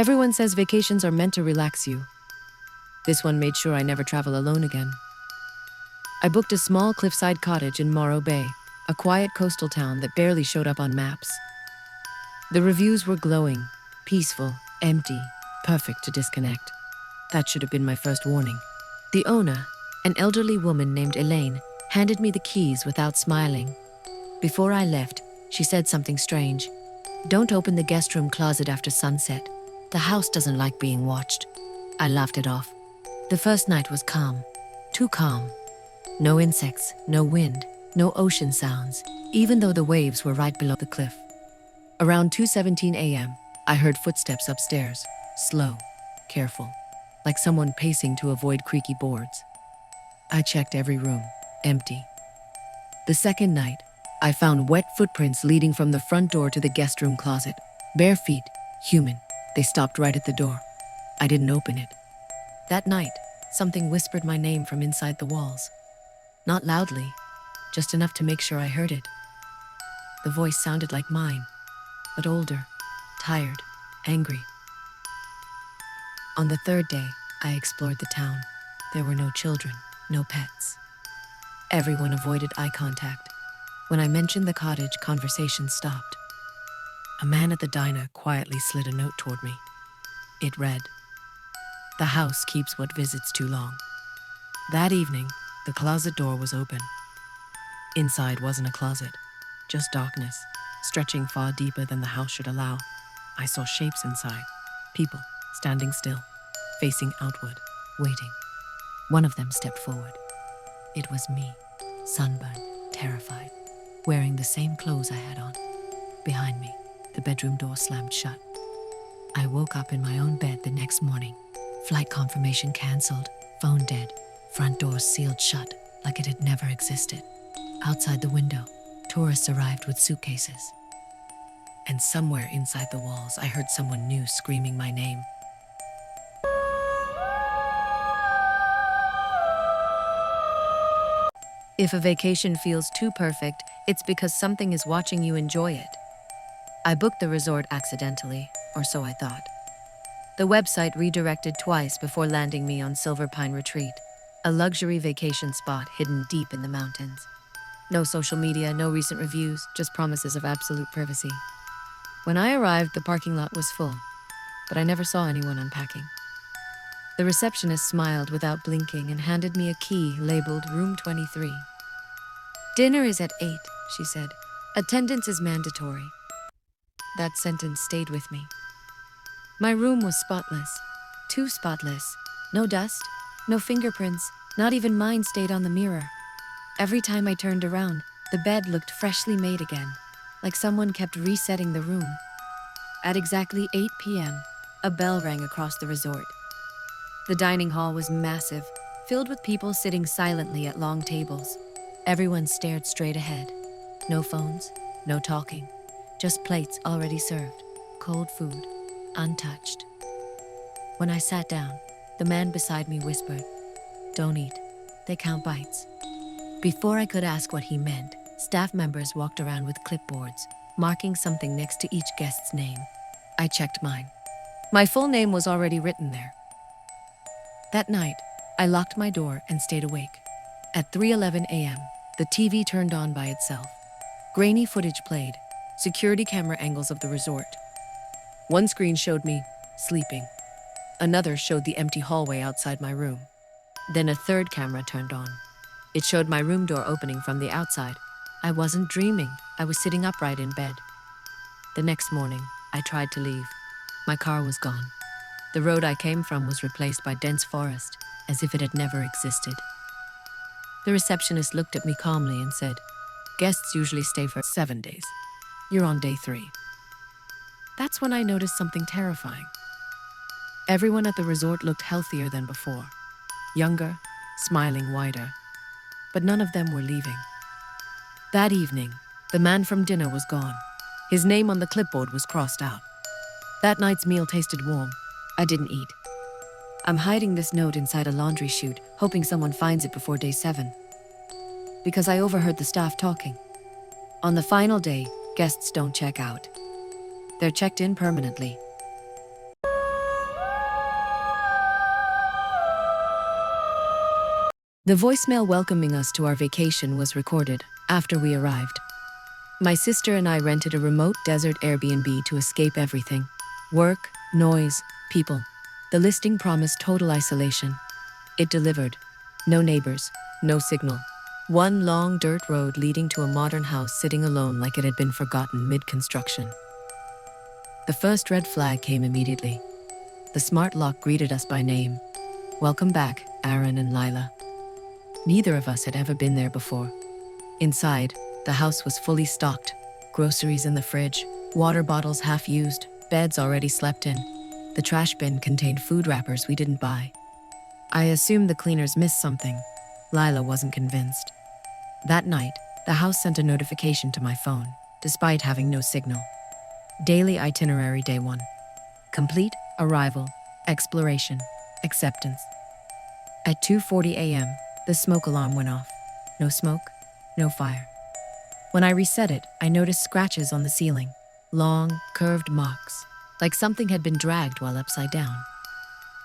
Everyone says vacations are meant to relax you. This one made sure I never travel alone again. I booked a small cliffside cottage in Morro Bay, a quiet coastal town that barely showed up on maps. The reviews were glowing, peaceful, empty, perfect to disconnect. That should have been my first warning. The owner, an elderly woman named Elaine, handed me the keys without smiling. Before I left, she said something strange. "Don't open the guest room closet after sunset. The house doesn't like being watched." I laughed it off. The first night was calm. Too calm. No insects, no wind, no ocean sounds, even though the waves were right below the cliff. Around 2:17 a.m., I heard footsteps upstairs, slow, careful, like someone pacing to avoid creaky boards. I checked every room, empty. The second night, I found wet footprints leading from the front door to the guest room closet. Bare feet, human. They stopped right at the door. I didn't open it. That night, something whispered my name from inside the walls. Not loudly, just enough to make sure I heard it. The voice sounded like mine, but older, tired, angry. On the third day, I explored the town. There were no children, no pets. Everyone avoided eye contact. When I mentioned the cottage, conversation stopped. A man at the diner quietly slid a note toward me. It read, "The house keeps what visits too long." That evening, the closet door was open. Inside wasn't a closet, just darkness, stretching far deeper than the house should allow. I saw shapes inside, people standing still, facing outward, waiting. One of them stepped forward. It was me, sunburned, terrified, wearing the same clothes I had on. Behind me, the bedroom door slammed shut. I woke up in my own bed the next morning. Flight confirmation canceled, phone dead, front doors sealed shut like it had never existed. Outside the window, tourists arrived with suitcases. And somewhere inside the walls, I heard someone new screaming my name. If a vacation feels too perfect, it's because something is watching you enjoy it. I booked the resort accidentally, or so I thought. The website redirected twice before landing me on Silver Pine Retreat, a luxury vacation spot hidden deep in the mountains. No social media, no recent reviews, just promises of absolute privacy. When I arrived, the parking lot was full, but I never saw anyone unpacking. The receptionist smiled without blinking and handed me a key labeled Room 23. "Dinner is at 8, she said. "Attendance is mandatory." That sentence stayed with me. My room was spotless, too spotless. No dust, no fingerprints, not even mine stayed on the mirror. Every time I turned around, the bed looked freshly made again, like someone kept resetting the room. At exactly 8 p.m., a bell rang across the resort. The dining hall was massive, filled with people sitting silently at long tables. Everyone stared straight ahead. No phones, no talking, just plates already served, cold food, untouched. When I sat down, the man beside me whispered, "Don't eat, they count bites." Before I could ask what he meant, staff members walked around with clipboards, marking something next to each guest's name. I checked mine. My full name was already written there. That night, I locked my door and stayed awake. At 3:11 a.m., the TV turned on by itself. Grainy footage played, security camera angles of the resort. One screen showed me sleeping. Another showed the empty hallway outside my room. Then a third camera turned on. It showed my room door opening from the outside. I wasn't dreaming. I was sitting upright in bed. The next morning, I tried to leave. My car was gone. The road I came from was replaced by dense forest, as if it had never existed. The receptionist looked at me calmly and said, "Guests usually stay for 7 days. You're on day 3. That's when I noticed something terrifying. Everyone at the resort looked healthier than before, younger, smiling wider, but none of them were leaving. That evening, the man from dinner was gone. His name on the clipboard was crossed out. That night's meal tasted warm. I didn't eat. I'm hiding this note inside a laundry chute, hoping someone finds it before day 7. Because I overheard the staff talking. On the final day, guests don't check out. They're checked in permanently. The voicemail welcoming us to our vacation was recorded after we arrived. My sister and I rented a remote desert Airbnb to escape everything: work, noise, people. The listing promised total isolation. It delivered. No neighbors, no signal. One long dirt road leading to a modern house sitting alone like it had been forgotten mid-construction. The first red flag came immediately. The smart lock greeted us by name. Welcome back, Aaron and Lila. Neither of us had ever been there before. Inside, the house was fully stocked. Groceries in the fridge, water bottles half used, beds already slept in. The trash bin contained food wrappers we didn't buy. I assumed the cleaners missed something. Lila wasn't convinced. That night, the house sent a notification to my phone, despite having no signal. Daily itinerary day 1. Complete, arrival, exploration, acceptance. At 2:40 a.m., the smoke alarm went off. No smoke, no fire. When I reset it, I noticed scratches on the ceiling. Long, curved marks, like something had been dragged while upside down.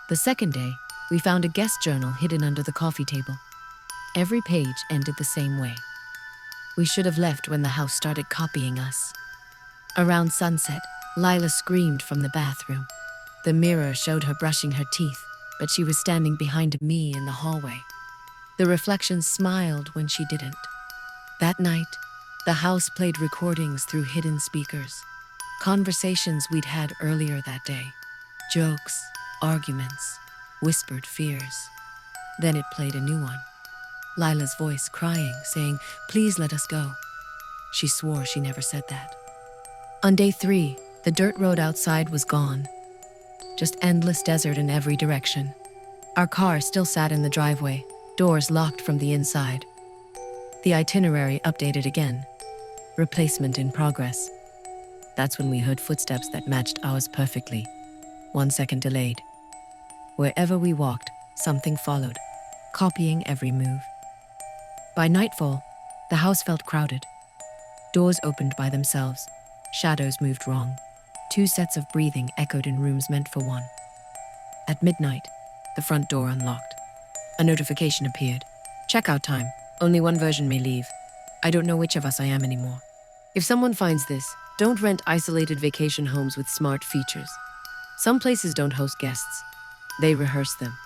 The second day, we found a guest journal hidden under the coffee table. Every page ended the same way. We should have left when the house started copying us. Around sunset, Lila screamed from the bathroom. The mirror showed her brushing her teeth, but she was standing behind me in the hallway. The reflection smiled when she didn't. That night, the house played recordings through hidden speakers. Conversations we'd had earlier that day. Jokes, arguments, whispered fears. Then it played a new one. Lila's voice crying, saying, "Please let us go." She swore she never said that. On day 3, the dirt road outside was gone. Just endless desert in every direction. Our car still sat in the driveway, doors locked from the inside. The itinerary updated again. Replacement in progress. That's when we heard footsteps that matched ours perfectly. 1 second delayed. Wherever we walked, something followed, copying every move. By nightfall, the house felt crowded. Doors opened by themselves. Shadows moved wrong. 2 sets of breathing echoed in rooms meant for one. At midnight, the front door unlocked. A notification appeared. Checkout time. Only one version may leave. I don't know which of us I am anymore. If someone finds this, don't rent isolated vacation homes with smart features. Some places don't host guests. They rehearse them.